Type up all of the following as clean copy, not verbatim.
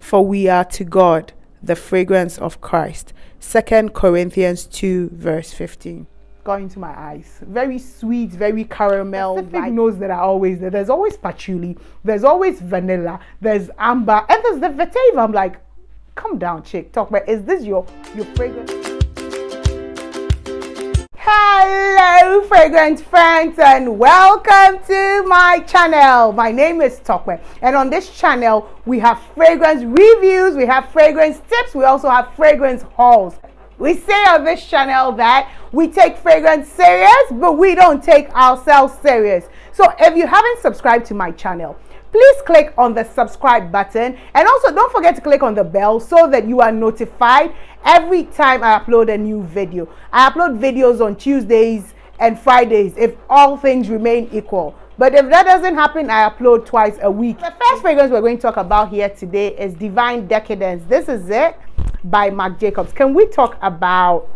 For we are to God the fragrance of Christ. 2 Corinthians 2 verse 15. Got into my eyes. Very sweet, very caramel. Specific notes that are always there. There's always patchouli. There's always vanilla. There's amber. And there's the vetiver. I'm like, come down, chick. Talk about, is this your fragrance? Hello, fragrance friends, and welcome to my channel. My name is Tope, and on this channel, we have fragrance reviews, we have fragrance tips, we also have fragrance hauls. We say on this channel that we take fragrance serious, but we don't take ourselves serious. So if you haven't subscribed to my channel, please click on the subscribe button, and also don't forget to click on the bell so that you are notified every time I upload a new video. I upload videos on Tuesdays and Fridays if all things remain equal. But if that doesn't happen, I upload twice a week. The first fragrance we're going to talk about here today is Devine Decadence. This is it by Marc Jacobs. Can we talk about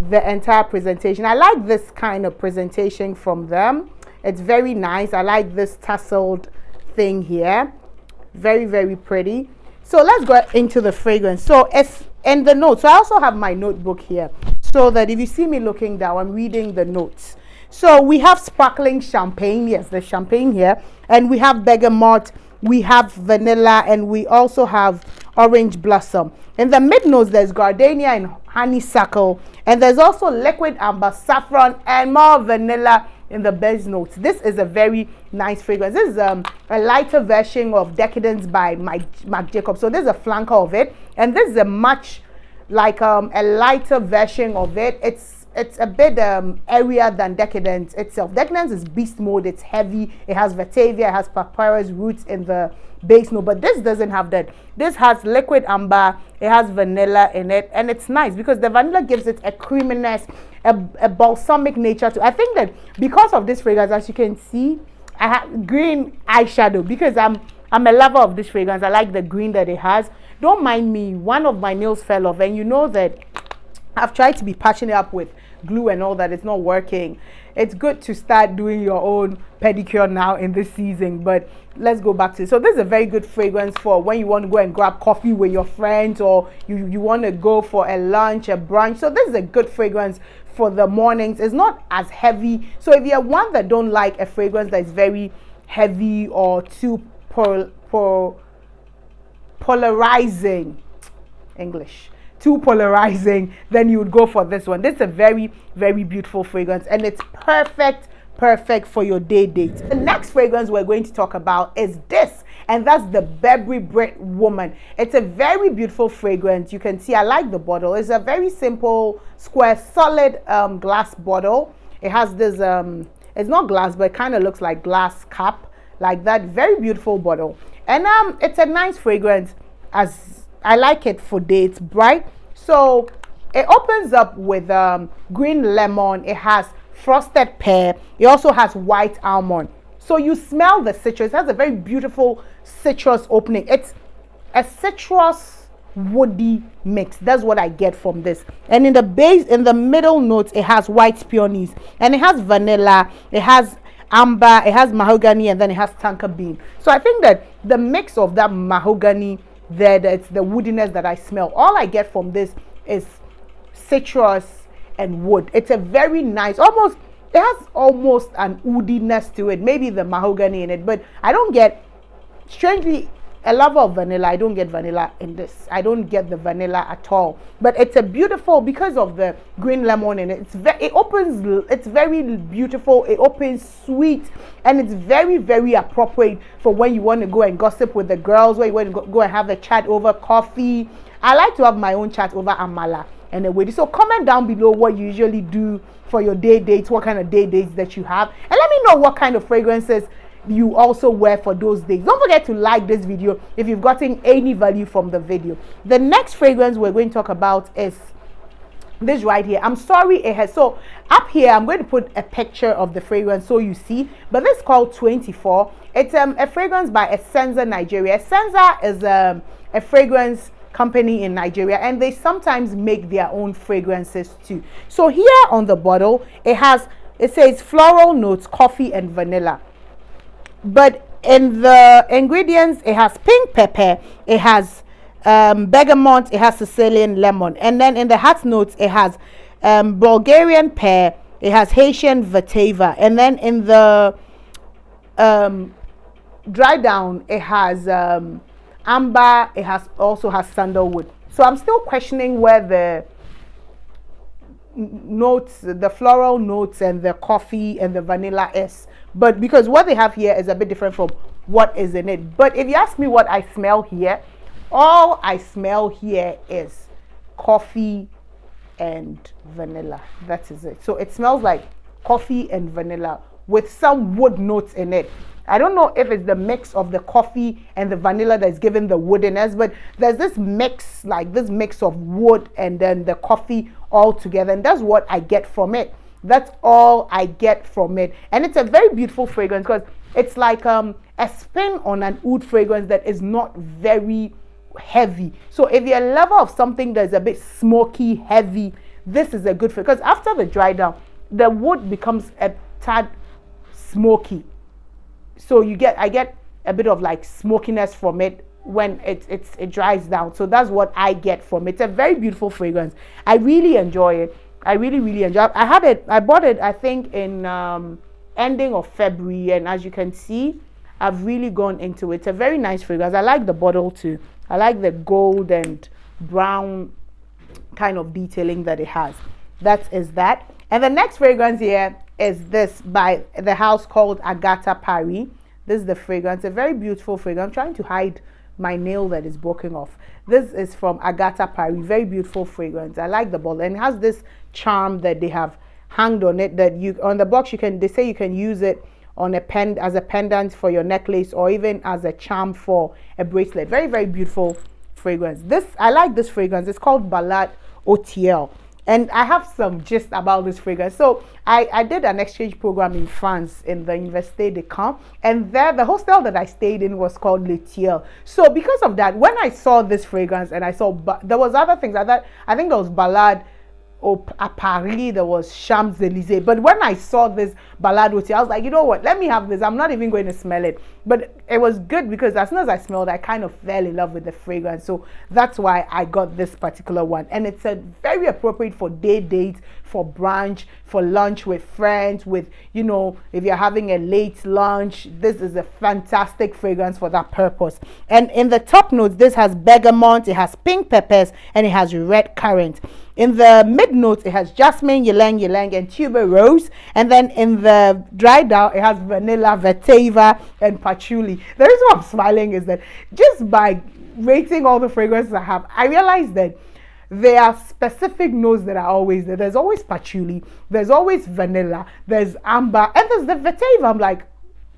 the entire presentation? I like this kind of presentation from them. It's very nice. I like this tasseled thing here. Very, very pretty. So let's go into the fragrance. So it's in the notes. So I also have my notebook here so that if you see me looking down, I'm reading the notes. So we have sparkling champagne. Yes, there's champagne here. And we have bergamot, we have vanilla, and we also have orange blossom. In the mid notes, there's gardenia and honeysuckle. And there's also liquid amber, saffron, and more vanilla in the base notes. This is a very nice fragrance. This is a lighter version of Decadence by Marc Jacobs. So this is a flanker of it, and this is a much like a lighter version of it. It's a bit airier than Decadence itself. Decadence is beast mode. It's heavy. It has vetiver, it has papyrus roots in the base note, but this doesn't have that. This has liquid amber, it has vanilla in it, and it's nice because the vanilla gives it a creaminess, a balsamic nature to. I think that because of this fragrance, as you can see, I have green eyeshadow because I'm a lover of this fragrance. I like the green that it has. Don't mind me, one of my nails fell off, and you know that I've tried to be patching it up with glue and all that. It's not working. It's good to start doing your own pedicure now in this season, but let's go back to it. So this is a very good fragrance for when you want to go and grab coffee with your friends, or you want to go for a lunch, a brunch. So this is a good fragrance for the mornings. It's not as heavy. So if you're one that don't like a fragrance that is very heavy or too polarizing, too polarizing, then you would go for this one. This is a very, very beautiful fragrance, and it's perfect for your day date. The next fragrance we're going to talk about is this, and that's the Burberry Brit Woman. It's a very beautiful fragrance. You can see I like the bottle. It's a very simple square solid glass bottle. It has this it's not glass, but it kind of looks like glass cap like that. Very beautiful bottle, and it's a nice fragrance. As I like it for dates, bright. So it opens up with green lemon. It has frosted pear. It also has white almond. So you smell the citrus. It has a very beautiful citrus opening. It's a citrus woody mix. That's what I get from this. And in the base, in the middle notes, it has white peonies, and it has vanilla. It has amber. It has mahogany, and then it has tonka bean. So I think that the mix of that mahogany, it's the woodiness that I smell. All I get from this is citrus and wood. It's a very nice, it has almost an woodiness to it, maybe the mahogany in it, but I don't get, strangely, a lover of vanilla, I don't get vanilla in this. I don't get the vanilla at all. But it's a beautiful, because of the green lemon in it, it's very beautiful. It opens sweet, and it's very, very appropriate for when you want to go and gossip with the girls, where you want to go and have a chat over coffee. I like to have my own chat over amala and a wedding. So comment down below what you usually do for your day dates, what kind of day dates that you have, and let me know what kind of fragrances you also wear for those days. Don't forget to like this video if you've gotten any value from the video. The next fragrance we're going to talk about is this right here. I'm sorry it has, so up here I'm going to put a picture of the fragrance so you see, but this is called 24. It's a fragrance by Essenza Nigeria. Essenza is a fragrance company in Nigeria, and they sometimes make their own fragrances too. So here on the bottle it says floral notes, coffee and vanilla. But in the ingredients, it has pink pepper, it has bergamot, it has Sicilian lemon, and then in the heart notes it has Bulgarian pear, it has Haitian vetiver, and then in the dry down it has amber, it also has sandalwood. So I'm still questioning where the notes, the floral notes and the coffee and the vanilla is, but because what they have here is a bit different from what is in it. But if you ask me what I smell here, all I smell here is coffee and vanilla. That is it. So it smells like coffee and vanilla with some wood notes in it. I don't know if it's the mix of the coffee and the vanilla that's giving the woodiness, but there's this mix, like this mix of wood and then the coffee all together, and that's what I get from it. That's all I get from it. And it's a very beautiful fragrance because it's like a spin on an oud fragrance that is not very heavy. So if you're a lover of something that's a bit smoky, heavy, this is a good fragrance, because after the dry down, the wood becomes a tad smoky. So I get a bit of like smokiness from it when it dries down. So that's what I get from it. It's a very beautiful fragrance. I really enjoy it. I really enjoy it. I bought it I think in ending of February, and as you can see, I've really gone into it. It's a very nice fragrance. I like the bottle too. I like the gold and brown kind of detailing that it has. That is that. And the next fragrance here is this by the house called Agatha Paris. This is the fragrance, a very beautiful fragrance. I'm trying to hide my nail that is broken off. This is from Agatha Paris, very beautiful fragrance. I like the bottle, and it has this charm that they have hanged on it, that you on the box they say you can use it on as a pendant for your necklace, or even as a charm for a bracelet. Very beautiful fragrance. I like this fragrance. It's called Ballade OTL. And I have some gist about this fragrance. So I did an exchange program in France in the Université de Caen, and there the hostel that I stayed in was called Le Thiel. So because of that, when I saw this fragrance and I saw there was other things, I think there was Ballade at Paris, there was Champs-Élysées, but when I saw this Ballade Hotel, I was like, you know what, let me have this. I'm not even going to smell it. But it was good because as soon as I smelled, I kind of fell in love with the fragrance. So that's why I got this particular one, and it's a very appropriate for dates, for brunch, for lunch with friends, with, you know, if you're having a late lunch. This is a fantastic fragrance for that purpose. And in the top notes, this has bergamot, it has pink peppers, and it has red currant. In the mid notes, it has jasmine, ylang ylang, and tuberose. And then in the dry down, it has vanilla, vetiver, and patchouli. The reason why I'm smiling is that just by rating all the fragrances I have, I realized that there are specific notes that are always there. There's always patchouli, there's always vanilla, there's amber, and there's the vetiver. I'm like,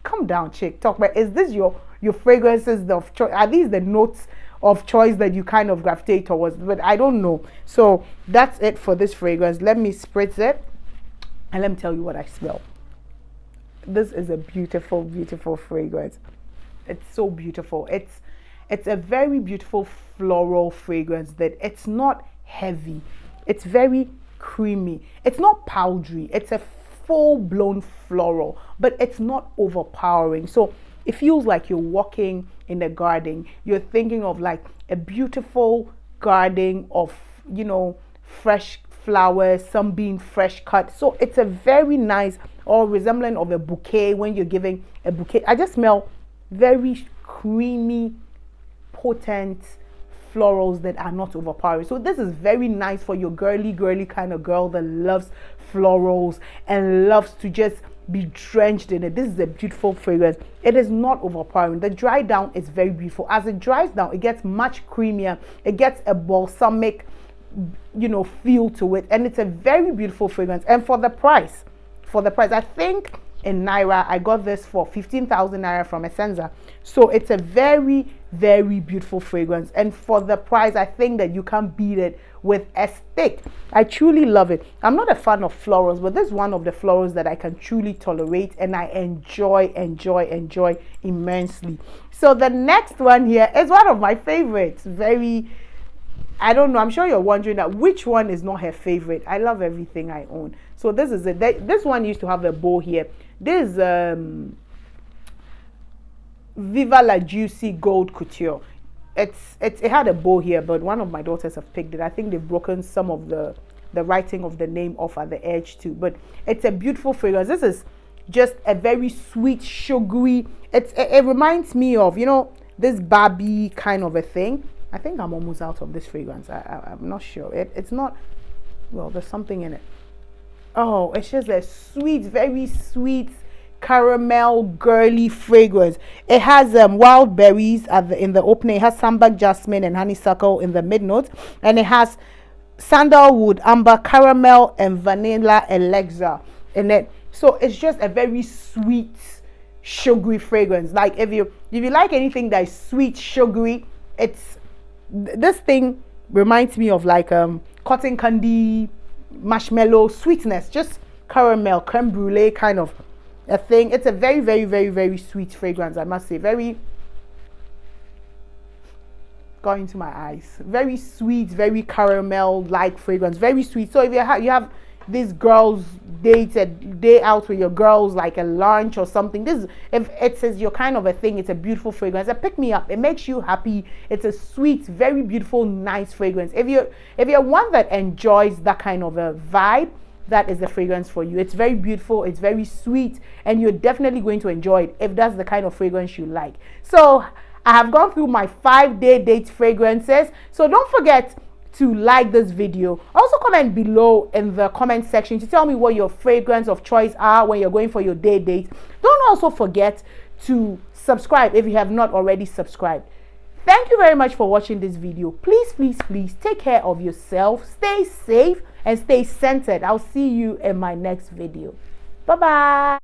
come down, chick, talk about, is this your fragrances of choice? Are these the notes of choice that you kind of gravitate towards? But I don't know. So that's it for this fragrance. Let me spritz it and let me tell you what I smell. This is a beautiful fragrance. It's so beautiful. It's a very beautiful floral fragrance that it's not heavy. It's very creamy. It's not powdery. It's a full-blown floral, but it's not overpowering. So it feels like you're walking in a garden. You're thinking of like a beautiful garden of, you know, fresh flowers, some being fresh cut. So it's a very nice, or resembling of a bouquet when you're giving a bouquet. I just smell very creamy, potent florals that are not overpowering. So this is very nice for your girly kind of girl that loves florals and loves to just be drenched in it. This is a beautiful fragrance. It is not overpowering. The dry down is very beautiful. As it dries down, it gets much creamier. It gets a balsamic, you know, feel to it, and it's a very beautiful fragrance. And for the price, I think in Naira, I got this for 15,000 Naira from Essenza. So it's a very beautiful fragrance, and for the price, I think that you can't beat it with a stick. I truly love it. I'm not a fan of florals, but this is one of the florals that I can truly tolerate, and I enjoy immensely. So the next one here is one of my favorites. I don't know, I'm sure you're wondering that which one is not her favorite. I love everything I own. So this is it. This one used to have a bow here. This is Viva la Juicy Gold Couture. it had a bow here, but one of my daughters have picked it. I think they've broken some of the writing of the name off at the edge too, but it's a beautiful fragrance. This is just a very sweet, sugary, it reminds me of, you know, this Barbie kind of a thing. I think I'm almost out of this fragrance. I'm not sure. It's not, well, there's something in it. Oh, it's just a sweet, very sweet caramel girly fragrance. It has wild berries in the opening. It has sambac, jasmine, and honeysuckle in the mid note, and it has sandalwood, amber, caramel, and vanilla elixir in it. So it's just a very sweet, sugary fragrance. Like if you like anything that is sweet, sugary, this thing reminds me of like cotton candy, marshmallow sweetness, just caramel, creme brulee kind of a thing. It's a very, very, very, very sweet fragrance, I must say. Very, got into my eyes. Very sweet, very caramel like fragrance, very sweet. So if you have these girls day out with your girls, like a lunch or something, this, if it says your kind of a thing, it's a beautiful fragrance. It pick me up, it makes you happy. It's a sweet, very beautiful, nice fragrance. If you're one that enjoys that kind of a vibe, that is the fragrance for you. It's very beautiful, it's very sweet, and you're definitely going to enjoy it if that's the kind of fragrance you like. So I have gone through my 5-day date fragrances. So don't forget to like this video. Also comment below in the comment section to tell me what your fragrance of choice are when you're going for your day date. Don't also forget to subscribe if you have not already subscribed. Thank you very much for watching this video. Please, please, please take care of yourself, stay safe, and stay centered. I'll see you in my next video. Bye bye.